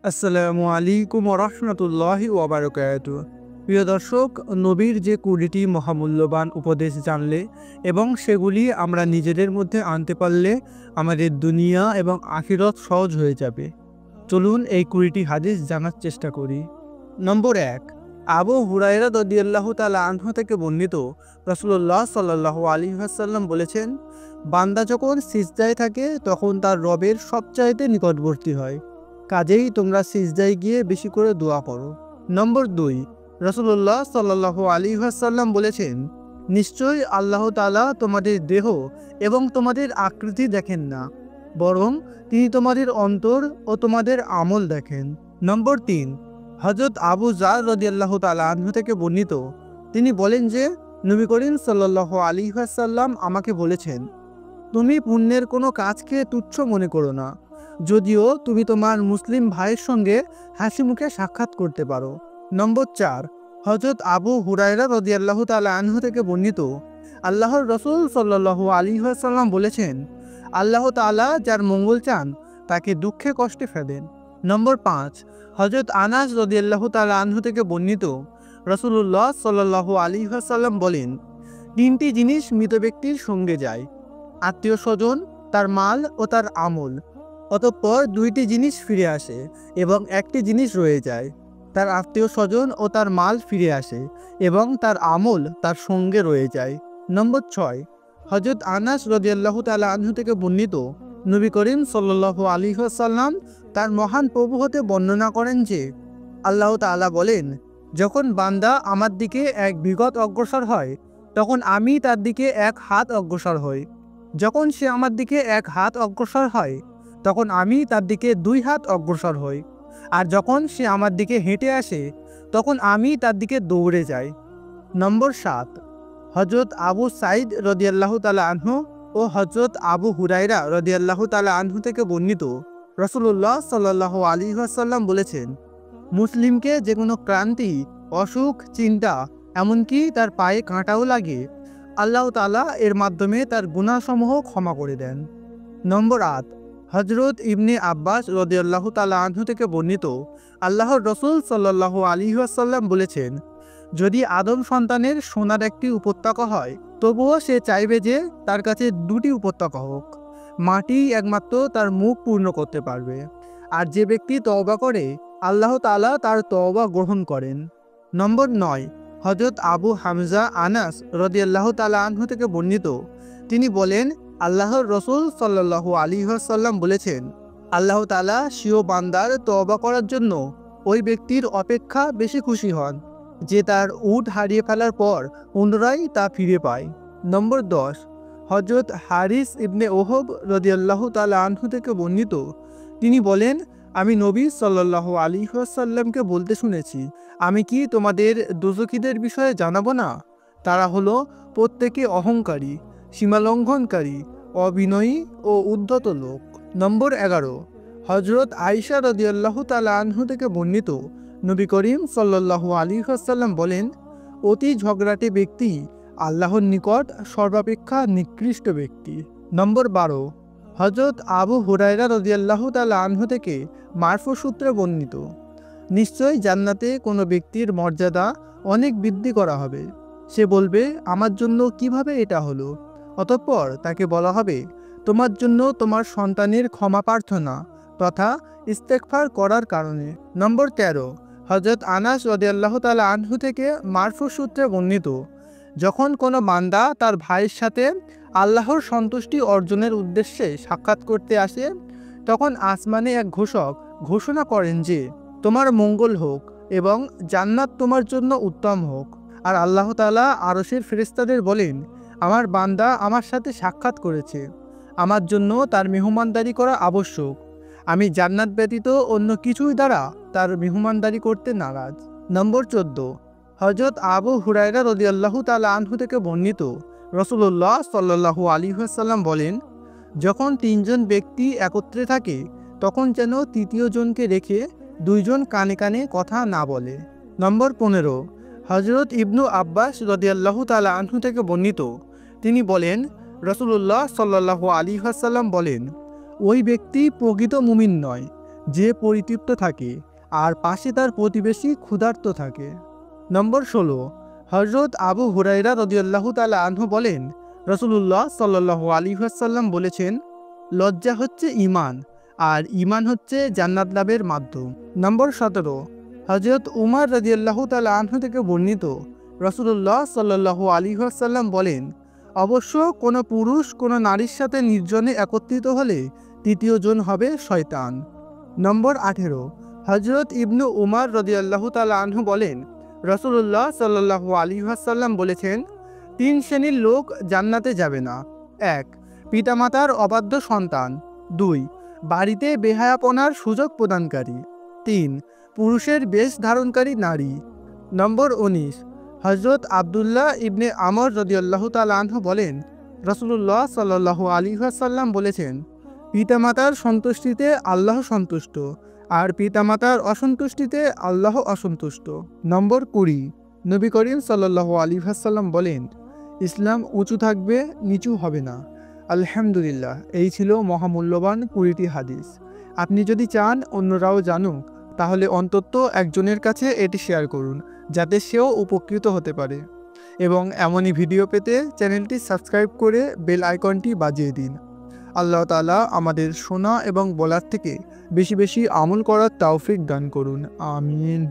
আসসালামু আলাইকুম ওরহমতুল্লাহি ওয়াবারাকাতুহু। প্রিয় দর্শক, নবীর যে 20টি মহামূল্যবান উপদেশ জানলে এবং সেগুলি আমরা নিজেদের মধ্যে আনতে পারলে আমাদের দুনিয়া এবং আখিরাত সহজ হয়ে যাবে। চলুন এই 20টি হাদিস জানার চেষ্টা করি। নম্বর 1, আবু হুরায়রা রাদিয়াল্লাহু তাআলা আনহু থেকে বর্ণিত, রাসূলুল্লাহ সাল্লাল্লাহু আলাইহি ওয়াসাল্লাম বলেছেন, বান্দা যখন সিজদায় থাকে তখন তার রবের সবচাইতে নিকটবর্তী হয়। কাজেই তোমরা সিজদায় গিয়ে বেশি করে দোয়া করো। নম্বর 2, রাসূলুল্লাহ সাল্লাল্লাহু আলাইহি ওয়াসাল্লাম বলেছেন, নিশ্চয়ই আল্লাহ তাআলা তোমাদের দেহ এবং তোমাদের আকৃতি দেখেন না, বরং তিনি তোমাদের অন্তর ও তোমাদের আমল দেখেন। নম্বর 3, হযরত আবু যার রাদিয়াল্লাহু তাআলা আনহু থেকে বর্ণিত, তিনি বলেন যে নবী করিম সাল্লাল্লাহু আলাইহি ওয়াসাল্লাম আমাকে বলেছেন, তুমি পুণ্যের কোনো কাজকে তুচ্ছ মনে করো না, যদিও তুমি তোমার মুসলিম ভাইয়ের সঙ্গে হাসি মুখে সাক্ষাৎ করতে পারো। নম্বর 4, হযরত আবু হুরায়রা রাদিয়াল্লাহু তাআলা আনহু থেকে বর্ণিত, আল্লাহর রাসূল সাল্লাল্লাহু আলাইহি ওয়াসাল্লাম বলেছেন, আল্লাহ তাআলা যার মঙ্গল চান তাকে দুঃখে কষ্টে ফেলেন। নম্বর 5, হযরত আনাস রাদিয়াল্লাহু তাআলা আনহু থেকে বর্ণিত, রাসূলুল্লাহ সাল্লাল্লাহু আলাইহি ওয়াসাল্লাম বলেন, 3টি জিনিস মৃত ব্যক্তির সঙ্গে যায়, আত্মীয় স্বজন, তার মাল ও তার আমল। অতঃপর 2টি জিনিস ফিরে আসে এবং 1টি জিনিস রয়ে যায়, তার আত্মীয় স্বজন ও তার মাল ফিরে আসে এবং তার আমল তার সঙ্গে রয়ে যায়। নম্বর 6, হযরত আনাস রাদিয়াল্লাহু তাআলা আনহু থেকে বর্ণিত, নবী করিম সাল্লাল্লাহু আলাইহি ওয়াসাল্লাম তার মহান প্রভু হতে বর্ণনা করেন যে, আল্লাহ তাআলা বলেন, যখন বান্দা আমার দিকে এক বিগত অগ্রসর হয় তখন আমি তার দিকে 1 হাত অগ্রসর হই, যখন সে আমার দিকে 1 হাত অগ্রসর হয় তখন আমি তার দিকে 2 হাত অগ্রসর হই, আর যখন সে আমার দিকে হেঁটে আসে তখন আমি তার দিকে দৌড়ে যাই। নম্বর 7, হযরত আবু সাঈদ রাদিয়াল্লাহু তাআলা আনহু ও হযরত আবু হুরায়রা রাদিয়াল্লাহু তাআলা আনহু থেকে বর্ণিত, রাসূলুল্লাহ সাল্লাল্লাহু আলাইহি ওয়াসাল্লাম বলেছেন, মুসলিমকে যে কোনো ক্লান্তি, অসুখ, চিন্তা, এমনকি তার পায়ে কাঁটাও লাগে, আল্লাহ তাআলা এর মাধ্যমে তার গুনাহসমূহ ক্ষমা করে দেন। নম্বর 8, হযরত ইবনে আব্বাস রাদিয়াল্লাহু তাআলা আনহু থেকে বর্ণিত, আল্লাহর রাসূল সাল্লাল্লাহু আলাইহি ওয়াসাল্লাম বলেছেন, যদি আদম সন্তানের সোনার একটি উপত্যকা হয় তবুও সে চাইবে যে তার কাছে 2টি উপত্যকা হোক, মাটি একমাত্র তার মুখ পূর্ণ করতে পারবে। আর যে ব্যক্তি তওবা করে আল্লাহ তাআলা তার তওবা গ্রহণ করেন। নম্বর 9, হযরত আবু হামজা আনাস রাদিয়াল্লাহু তাআলা আনহু থেকে বর্ণিত, তিনি বলেন, আল্লাহর রাসূল সাল্লাল্লাহু আলাইহি ওয়াসাল্লাম বলেছেন, আল্লাহ তাআলা স্বীয় বান্দার তওবা করার জন্য ওই ব্যক্তির অপেক্ষা বেশি খুশি হন যে তার উট হারিয়ে ফেলার পর পুনরায় তা ফিরে পায়। নম্বর 10, হযরত হারিস ইবনে ওহব রাদিয়াল্লাহু তাআলা আনহু থেকে বর্ণিত, তিনি বলেন, আমি নবী সাল্লাল্লাহু আলাইহি ওয়াসাল্লামকে বলতে শুনেছি, আমি কি তোমাদের দোজখীদের বিষয়ে জানাবো না? তারা হলো প্রত্যেকে অহংকারী, সীমালঙ্ঘনকারী, অবিনয়ী ও উদ্ধত লোক। নম্বর 11, হযরত আয়েশা রাদিয়াল্লাহু তাআলা আনহু থেকে বর্ণিত, নবী করিম সাল্লাল্লাহু আলাইহি ওয়াসাল্লাম বলেন, অতি ঝগড়াটে ব্যক্তি আল্লাহর নিকট সর্বাপেক্ষা নিকৃষ্ট ব্যক্তি। নম্বর 12, হযরত আবু হুরায়রা রাদিয়াল্লাহু তাআলা আনহু থেকে মারফু সূত্রে বর্ণিত, নিশ্চয় জান্নাতে কোনো ব্যক্তির মর্যাদা অনেক বৃদ্ধি করা হবে। সে বলবে, আমার জন্য কিভাবে এটা হলো? অতঃপর তাকে বলা হবে, তোমার জন্য তোমার সন্তানের ক্ষমা প্রার্থনা তথা ইস্তেগফার করার কারণে। নম্বর 13, হযরত আনাস রাদিয়াল্লাহু তাআলা আনহু থেকে মারফু সূত্রে বর্ণিত, যখন কোনো বান্দা তার ভাইয়ের সাথে আল্লাহর সন্তুষ্টি অর্জনের উদ্দেশ্যে সাক্ষাৎ করতে আসে তখন আসমানে এক ঘোষক ঘোষণা করেন যে, তোমার মঙ্গল হোক এবং জান্নাত তোমার জন্য উত্তম হোক। আর আল্লাহ তাআলা আরশের ফেরেশতাদের বলেন, আমার বান্দা আমার সাথে সাক্ষাৎ করেছে, আমার জন্য তার মেহমানদারি করা আবশ্যক, আমি জান্নাত ব্যতীত অন্য কিছুই দ্বারা তার মেহমানদারি করতে নারাজ। নম্বর 14, হযরত আবু হুরায়রা রাদিয়াল্লাহু তাআলা আনহু থেকে বর্ণিত, রাসূলুল্লাহ সাল্লাল্লাহু আলাইহি ওয়াসাল্লাম বলেন, যখন 3 জন ব্যক্তি একত্রে থাকে তখন যেন তৃতীয় জনকে রেখে 2 জন কানে কানে কথা না বলে। নম্বর 15, হযরত ইবনু আব্বাস রাদিয়াল্লাহু তাআলা আনহু থেকে বর্ণিত, তিনি বলেন, রাসূলুল্লাহ সাল্লাল্লাহু আলাইহি ওয়াসাল্লাম বলেন, ওই ব্যক্তি প্রকৃত মুমিন নয় যে পরিতৃপ্ত থাকে আর পাশে তার প্রতিবেশী ক্ষুধার্ত থাকে। নম্বর 16, হযরত আবু হুরায়রা রাদিয়াল্লাহু তাআলা আনহু বলেন, রাসূলুল্লাহ সাল্লাল্লাহু আলাইহি ওয়াসাল্লাম বলেছেন, লজ্জা হচ্ছে ঈমান, আর ঈমান হচ্ছে জান্নাত লাভের মাধ্যম। নম্বর 17, হযরত উমর রাদিয়াল্লাহু তাআলা আনহু থেকে বর্ণিত, রাসূলুল্লাহ সাল্লাল্লাহু আলাইহি ওয়াসাল্লাম বলেন, অবশ্য কোনো পুরুষ কোনো নারীর সাথে নির্জনে একত্রিত হলে তৃতীয় জন হবে শয়তান। নম্বর 18, হযরত ইবনু উমর রাদিয়াল্লাহু তাআলা আনহু বলেন, রাসূলুল্লাহ সাল্লাল্লাহু আলাইহি ওয়াসাল্লাম বলেছেন, 3 শ্রেণীর লোক জান্নাতে যাবে না। 1, পিতামাতার অবাধ্য সন্তান। 2, বাড়িতে বেহায়াপনার সুযোগ প্রদানকারী। 3, পুরুষের বেশ ধারণকারী নারী। নম্বর 19, হযরত আব্দুল্লাহ ইবনে আমর রাদিয়াল্লাহু তাআলা আনহু বলেন, রাসূলুল্লাহ সাল্লাল্লাহু আলাইহি ওয়াসাল্লাম বলেছেন, পিতামাতার সন্তুষ্টিতে আল্লাহ সন্তুষ্ট, আর পিতামাতার অসন্তুষ্টিতে আল্লাহ অসন্তুষ্ট। নম্বর 20, নবী করিম সাল্লাল্লাহু আলাইহি ওয়াসাল্লাম বলেন, ইসলাম উঁচু থাকবে, নিচু হবে না। আলহামদুলিল্লাহ, এই ছিল মহামূল্যবান 20টি হাদিস। আপনি যদি চান অন্যরাও জানুক, তাহলে অন্তত একজনের কাছে এটি শেয়ার করুন, যাতে সেও উপকৃত হতে পারে। এবং এমনই ভিডিও পেতে চ্যানেলটি সাবস্ক্রাইব করে বেল আইকনটি বাজিয়ে দিন। আল্লাহ তাআলা আমাদের শোনা এবং বলার থেকে বেশি বেশি আমল করার তৌফিক দান করুন। আমিন।